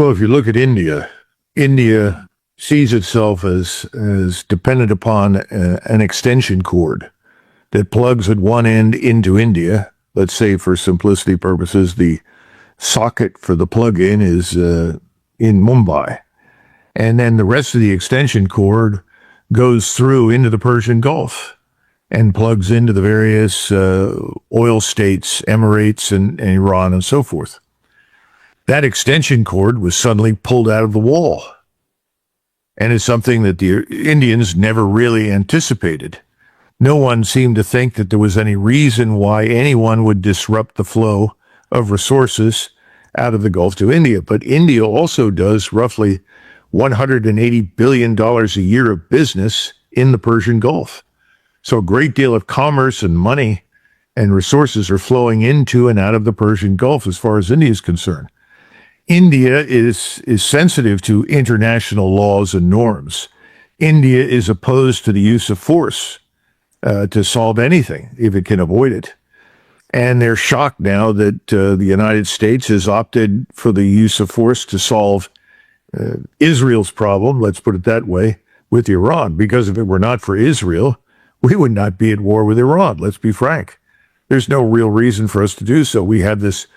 Well, if you look at India, India sees itself as dependent upon an extension cord that plugs at one end into India. Let's say, for simplicity purposes, the socket for the plug-in is in Mumbai. And then the rest of the extension cord goes through into the Persian Gulf and plugs into the various oil states, Emirates, and Iran, and so forth. That extension cord was suddenly pulled out of the wall. And it's something that the Indians never really anticipated. No one seemed to think that there was any reason why anyone would disrupt the flow of resources out of the Gulf to India. But India also does roughly $180 billion a year of business in the Persian Gulf. So a great deal of commerce and money and resources are flowing into and out of the Persian Gulf as far as India is concerned. India is sensitive to international laws and norms. India is opposed to the use of force to solve anything if it can avoid it. And they're shocked now that the United States has opted for the use of force to solve Israel's problem, let's put it that way, with Iran. Because if it were not for Israel, we would not be at war with Iran. Let's be frank. There's no real reason for us to do so. We have this,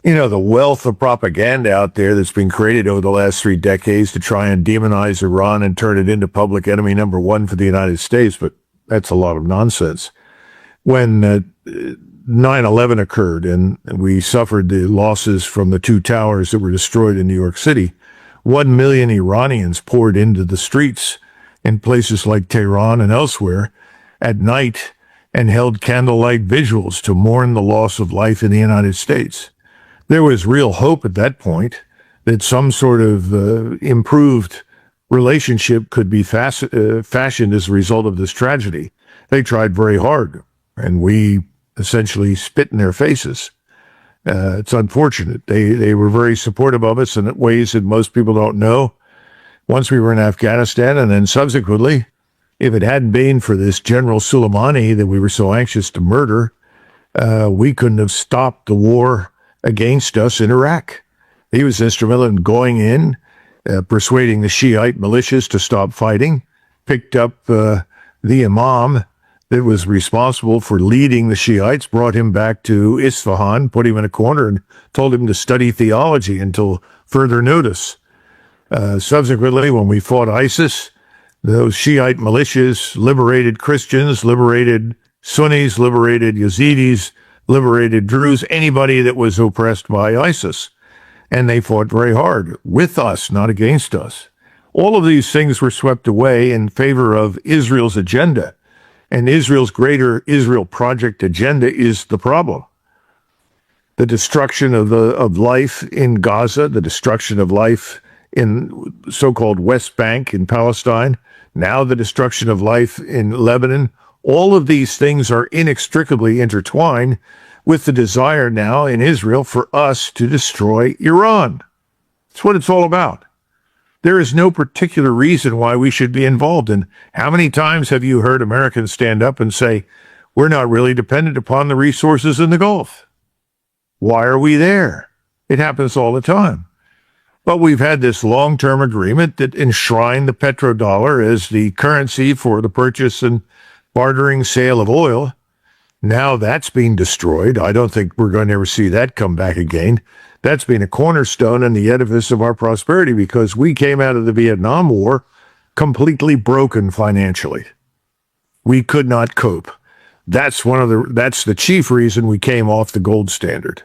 the wealth of propaganda out there that's been created over the last 3 decades to try and demonize Iran and turn it into public enemy number one for the United States. But that's a lot of nonsense. When 9/11 occurred and we suffered the losses from the 2 towers that were destroyed in New York City, 1 million Iranians poured into the streets in places like Tehran and elsewhere at night and held candlelight vigils to mourn the loss of life in the United States. There was real hope at that point that some sort of improved relationship could be fashioned as a result of this tragedy. They tried very hard, and we essentially spit in their faces. It's unfortunate. They were very supportive of us in ways that most people don't know. Once we were in Afghanistan, and then subsequently, if it hadn't been for this General Soleimani that we were so anxious to murder, we couldn't have stopped the war against us in Iraq. He was instrumental in going in, persuading the Shiite militias to stop fighting, picked up the imam that was responsible for leading the Shiites, brought him back to Isfahan, put him in a corner, and told him to study theology until further notice. Subsequently, when we fought ISIS, those Shiite militias liberated Christians, liberated Sunnis, liberated Yazidis, liberated Druze, anybody that was oppressed by ISIS. And they fought very hard with us, not against us. All of these things were swept away in favor of Israel's agenda. And Israel's greater Israel Project agenda is the problem. The destruction of life in Gaza, the destruction of life in so-called West Bank in Palestine, now the destruction of life in Lebanon. All of these things are inextricably intertwined with the desire now in Israel for us to destroy Iran. That's what it's all about. There is no particular reason why we should be involved. And how many times have you heard Americans stand up and say, we're not really dependent upon the resources in the Gulf? Why are we there? It happens all the time. But we've had this long-term agreement that enshrined the petro-dollar as the currency for the purchase and bartering sale of oil. Now that's being destroyed. I don't think we're going to ever see that come back again. That's been a cornerstone in the edifice of our prosperity because we came out of the Vietnam War completely broken financially. We could not cope. That's the chief reason we came off the gold standard.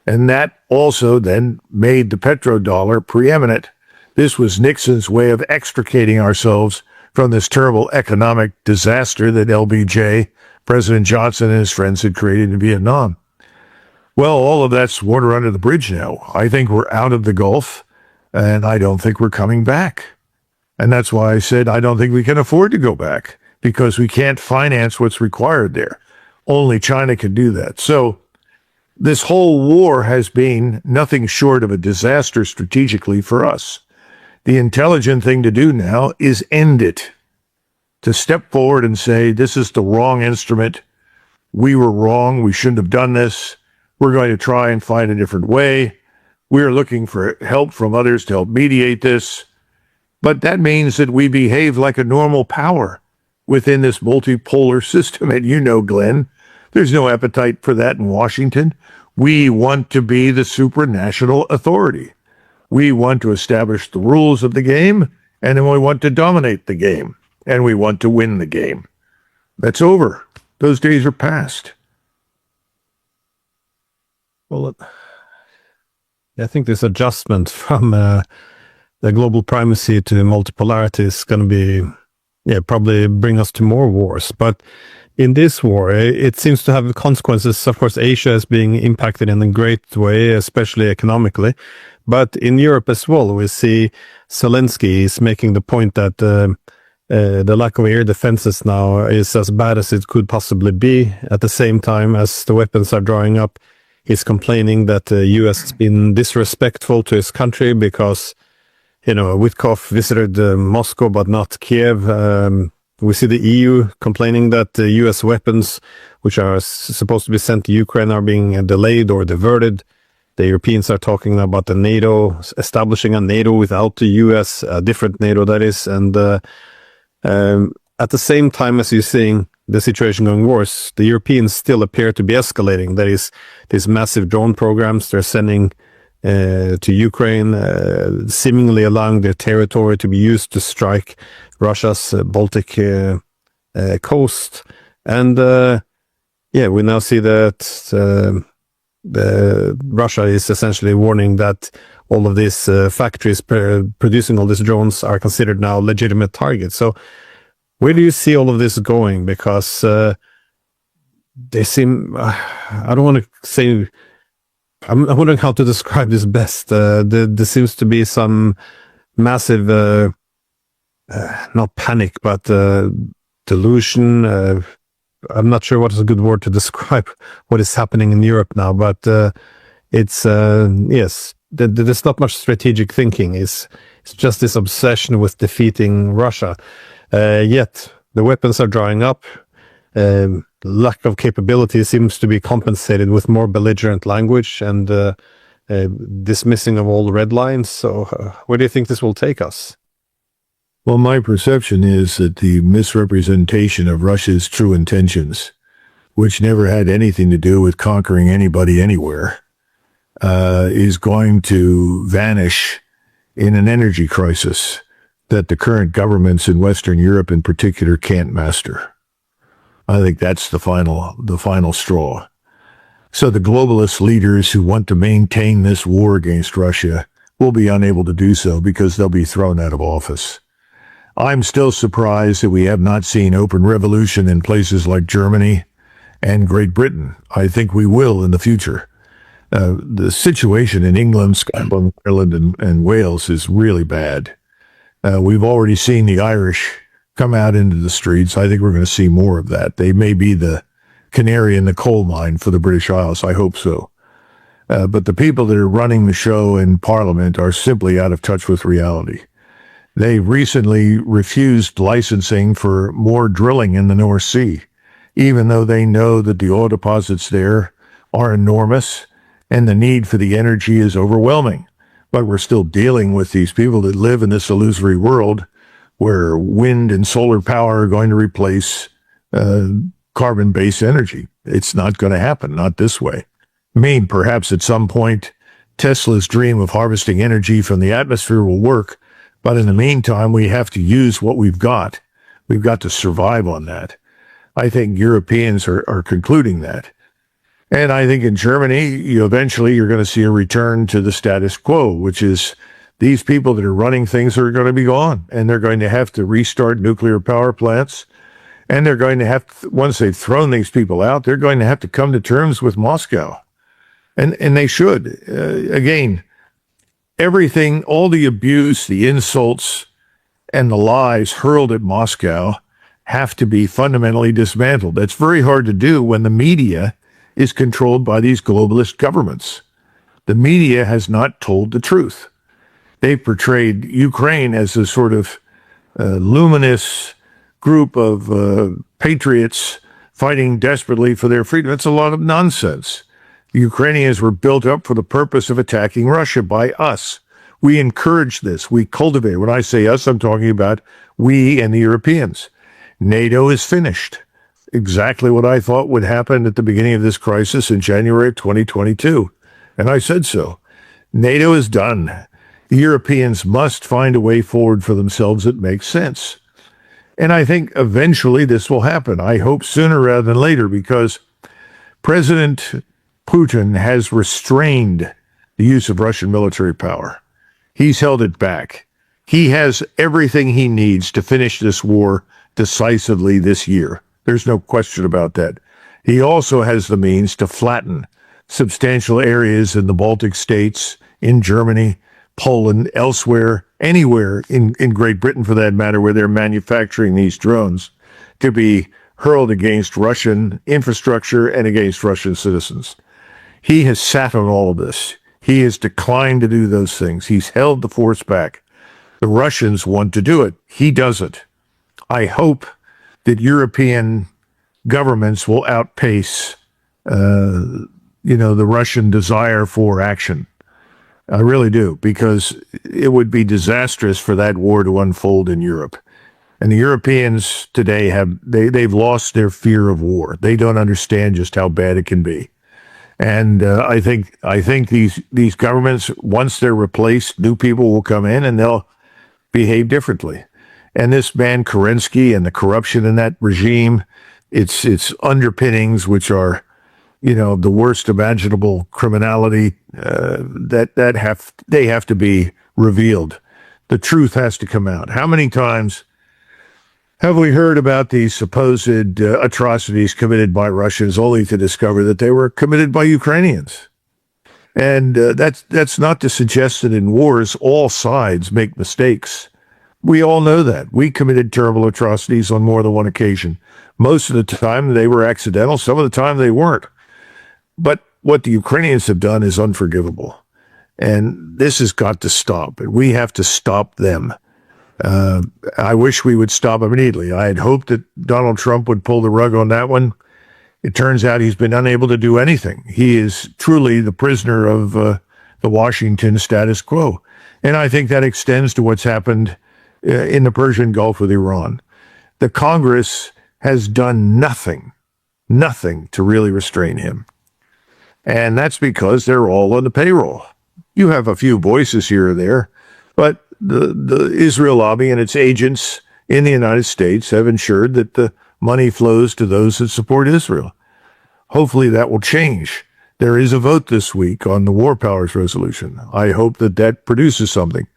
And that also then made the petrodollar preeminent. This was Nixon's way of extricating ourselves from this terrible economic disaster that LBJ, President Johnson, and his friends had created in Vietnam. Well, all of that's water under the bridge now. I think we're out of the Gulf, and I don't think we're coming back. And that's why I said I don't think we can afford to go back, because we can't finance what's required there. Only China can do that. So this whole war has been nothing short of a disaster strategically for us. The intelligent thing to do now is end it. To step forward and say, this is the wrong instrument. We were wrong. We shouldn't have done this. We're going to try and find a different way. We're looking for help from others to help mediate this. But that means that we behave like a normal power within this multipolar system. And you know, Glenn, there's no appetite for that in Washington. We want to be the supranational authority. We want to establish the rules of the game, and then we want to dominate the game, and we want to win the game. That's over. Those days are past. Well, I think this adjustment from the global primacy to multipolarity is going to be, probably bring us to more wars. But in this war, it seems to have consequences. Of course, Asia is being impacted in a great way, especially economically. But in Europe as well, we see Zelensky is making the point that the lack of air defenses now is as bad as it could possibly be. At the same time as the weapons are drying up, he's complaining that the U.S. has been disrespectful to his country because, Witkoff visited Moscow but not Kiev. We see the EU complaining that the U.S. weapons, which are supposed to be sent to Ukraine, are being delayed or diverted. The Europeans are talking about the NATO, establishing a NATO without the U.S., a different NATO that is. And at the same time as you're seeing the situation going worse, the Europeans still appear to be escalating. There is these massive drone programs they're sending to Ukraine, seemingly allowing their territory to be used to strike Russia's Baltic coast. And we now see that Russia is essentially warning that all of these factories producing all these drones are considered now legitimate targets. So where do you see all of this going? Because they seem, I don't want to say, I'm wondering how to describe this best. There seems to be some massive, not panic, but delusion. I'm not sure what is a good word to describe what is happening in Europe now, but it's, yes, there's not much strategic thinking. It's just this obsession with defeating Russia. Yet the weapons are drying up. Lack of capability seems to be compensated with more belligerent language and dismissing of all red lines. So where do you think this will take us? Well, my perception is that the misrepresentation of Russia's true intentions, which never had anything to do with conquering anybody anywhere, is going to vanish in an energy crisis that the current governments in Western Europe in particular can't master. I think that's the final straw. So the globalist leaders who want to maintain this war against Russia will be unable to do so because they'll be thrown out of office. I'm still surprised that we have not seen open revolution in places like Germany and Great Britain. I think we will in the future. The situation in England, Scotland, Ireland, and Wales is really bad. We've already seen the Irish come out into the streets. I think we're going to see more of that. They may be the canary in the coal mine for the British Isles. I hope so. But the people that are running the show in Parliament are simply out of touch with reality. They recently refused licensing for more drilling in the North Sea, even though they know that the oil deposits there are enormous and the need for the energy is overwhelming. But we're still dealing with these people that live in this illusory world where wind and solar power are going to replace carbon-based energy. It's not going to happen, not this way. I mean, perhaps at some point, Tesla's dream of harvesting energy from the atmosphere will work, but in the meantime, we have to use what we've got. We've got to survive on that. I think Europeans are concluding that. And I think in Germany, eventually you're going to see a return to the status quo, which is these people that are running things are going to be gone, and they're going to have to restart nuclear power plants. And they're going to have to, once they've thrown these people out, they're going to have to come to terms with Moscow. And they should. Again, everything, all the abuse, the insults, and the lies hurled at Moscow have to be fundamentally dismantled. That's very hard to do when the media is controlled by these globalist governments. The media has not told the truth. They portrayed Ukraine as a sort of luminous group of patriots fighting desperately for their freedom. It's a lot of nonsense. The Ukrainians were built up for the purpose of attacking Russia by us. We encourage this. We cultivate. When I say us, I'm talking about we and the Europeans. NATO is finished. Exactly what I thought would happen at the beginning of this crisis in January of 2022. And I said so. NATO is done. The Europeans must find a way forward for themselves that makes sense. And I think eventually this will happen. I hope sooner rather than later, because President Putin has restrained the use of Russian military power. He's held it back. He has everything he needs to finish this war decisively this year. There's no question about that. He also has the means to flatten substantial areas in the Baltic states, in Germany, Poland, elsewhere, anywhere in Great Britain for that matter, where they're manufacturing these drones to be hurled against Russian infrastructure and against Russian citizens. He has sat on all of this. He has declined to do those things. He's held the force back. The Russians want to do it. He doesn't. I hope that European governments will outpace, the Russian desire for action. I really do, because it would be disastrous for that war to unfold in Europe. And the Europeans today they've lost their fear of war. They don't understand just how bad it can be. And I think these governments, once they're replaced, new people will come in and they'll behave differently. And this man Kerensky and the corruption in that regime, its underpinnings, which are, the worst imaginable criminality, they have to be revealed. The truth has to come out. How many times have we heard about these supposed atrocities committed by Russians, only to discover that they were committed by Ukrainians? And that's not to suggest that in wars all sides make mistakes. We all know that. We committed terrible atrocities on more than one occasion. Most of the time they were accidental. Some of the time they weren't. But what the Ukrainians have done is unforgivable. And this has got to stop. We have to stop them. I wish we would stop immediately. I had hoped that Donald Trump would pull the rug on that one. It turns out he's been unable to do anything. He is truly the prisoner of the Washington status quo. And I think that extends to what's happened in the Persian Gulf with Iran. The Congress has done nothing to really restrain him. And that's because they're all on the payroll. You have a few voices here or there, but the Israel lobby and its agents in the United States have ensured that the money flows to those that support Israel. Hopefully that will change. There is a vote this week on the War Powers Resolution. I hope that produces something,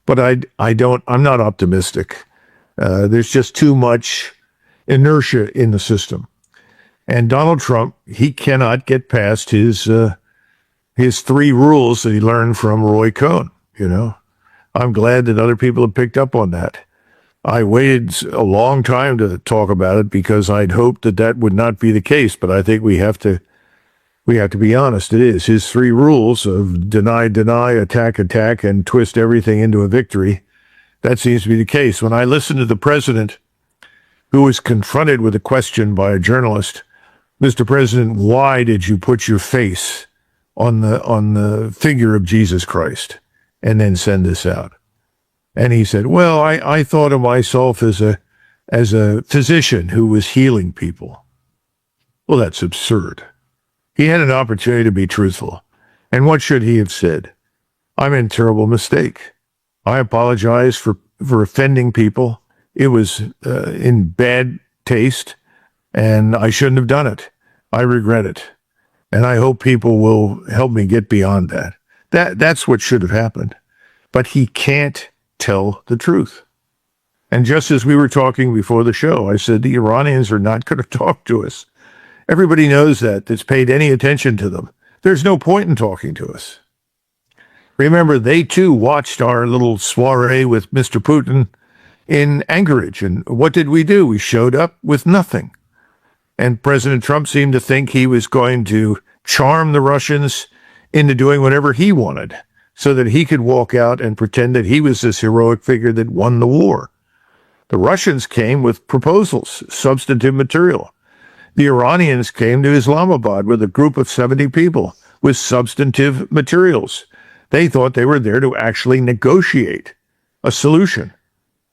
but I'm not optimistic. There's just too much inertia in the system. And Donald Trump, he cannot get past his 3 rules that he learned from Roy Cohn. I'm glad that other people have picked up on that. I waited a long time to talk about it because I'd hoped that would not be the case. But I think we have to be honest. It is his 3 rules of deny, attack, and twist everything into a victory. That seems to be the case. When I listened to the president, who was confronted with a question by a journalist, Mr. President, why did you put your face on the figure of Jesus Christ and then send this out? And he said, well, I thought of myself as a physician who was healing people. Well, that's absurd. He had an opportunity to be truthful. And what should he have said? I'm in terrible mistake. I apologize for offending people. It was in bad taste, and I shouldn't have done it. I regret it. And I hope people will help me get beyond that. That's what should have happened. But he can't tell the truth. And just as we were talking before the show, I said the Iranians are not going to talk to us. Everybody knows that's paid any attention to them. There's no point in talking to us. Remember, they too watched our little soiree with Mr. Putin in Anchorage. And what did we do? We showed up with nothing. And President Trump seemed to think he was going to charm the Russians into doing whatever he wanted so that he could walk out and pretend that he was this heroic figure that won the war. The Russians came with proposals, substantive material. The Iranians came to Islamabad with a group of 70 people. with substantive materials. They thought they were there to actually negotiate a solution.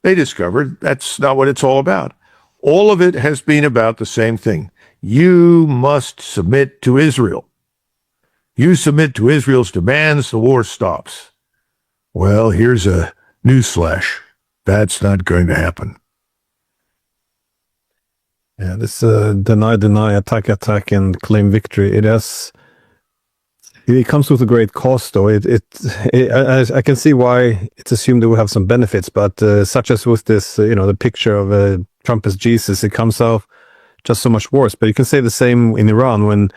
They discovered that's not what it's all about. All of it has been about the same thing. You must submit to Israel. You submit to Israel's demands, the war stops. Well, here's a newsflash. That's not going to happen. Yeah, this deny, attack, and claim victory. It comes with a great cost, though. I can see why it's assumed it will have some benefits, but such as with this, the picture of Trump as Jesus, it comes out just so much worse. But you can say the same in Iran when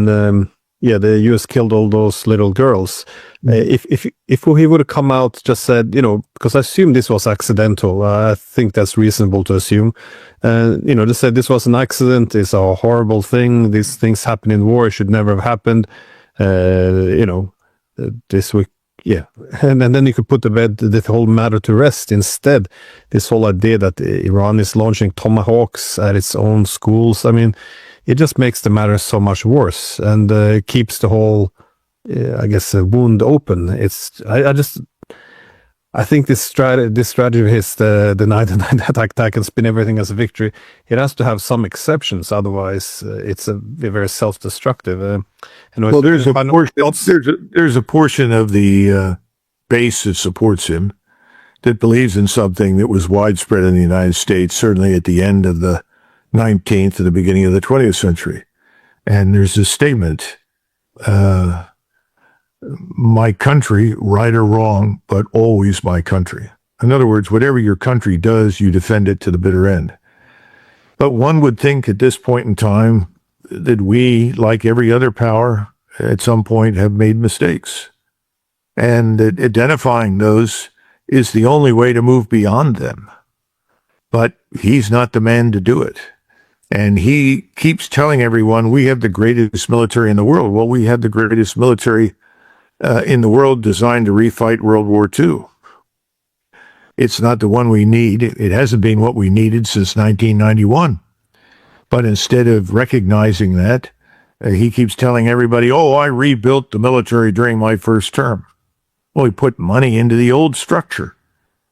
the U.S. killed all those little girls. If he would have come out just said, because I assume this was accidental. I think that's reasonable to assume. Just said this was an accident. It's a horrible thing. These things happen in war. It should never have happened. This week. Yeah, and then you could put the whole matter to rest. Instead, this whole idea that Iran is launching tomahawks at its own schools, I mean, it just makes the matter so much worse and keeps the whole, wound open. I think this strategy of his deny, attack, and spin everything as a victory. It has to have some exceptions, otherwise it's very self-destructive. Well, there's a portion of the base that supports him that believes in something that was widespread in the United States, certainly at the end of the 19th and the beginning of the 20th century. And there's a statement, my country, right or wrong, but always my country. In other words, whatever your country does, you defend it to the bitter end. But one would think at this point in time that we, like every other power, at some point have made mistakes. And that identifying those is the only way to move beyond them. But he's not the man to do it. And he keeps telling everyone we have the greatest military in the world. Well, we have the greatest military in the world designed to refight World War II. It's not the one we need. It hasn't been what we needed since 1991. But instead of recognizing that, he keeps telling everybody, I rebuilt the military during my first term. Well, he put money into the old structure,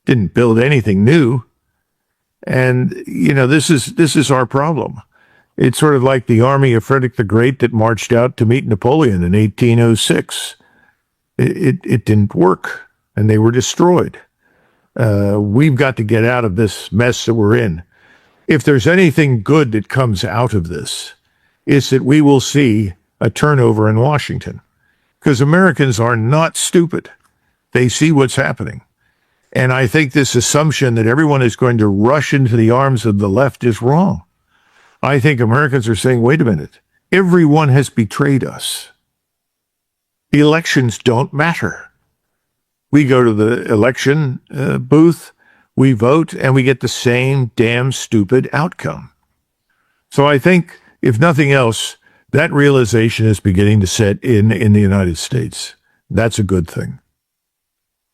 didn't build anything new. And, this is our problem. It's sort of like the army of Frederick the Great that marched out to meet Napoleon in 1806. It didn't work, and they were destroyed. We've got to get out of this mess that we're in. If there's anything good that comes out of this, it's that we will see a turnover in Washington. Because Americans are not stupid. They see what's happening. And I think this assumption that everyone is going to rush into the arms of the left is wrong. I think Americans are saying, wait a minute, everyone has betrayed us. Elections don't matter. We go to the election booth, we vote, and we get the same damn stupid outcome. So I think, if nothing else, that realization is beginning to set in the United States. That's a good thing.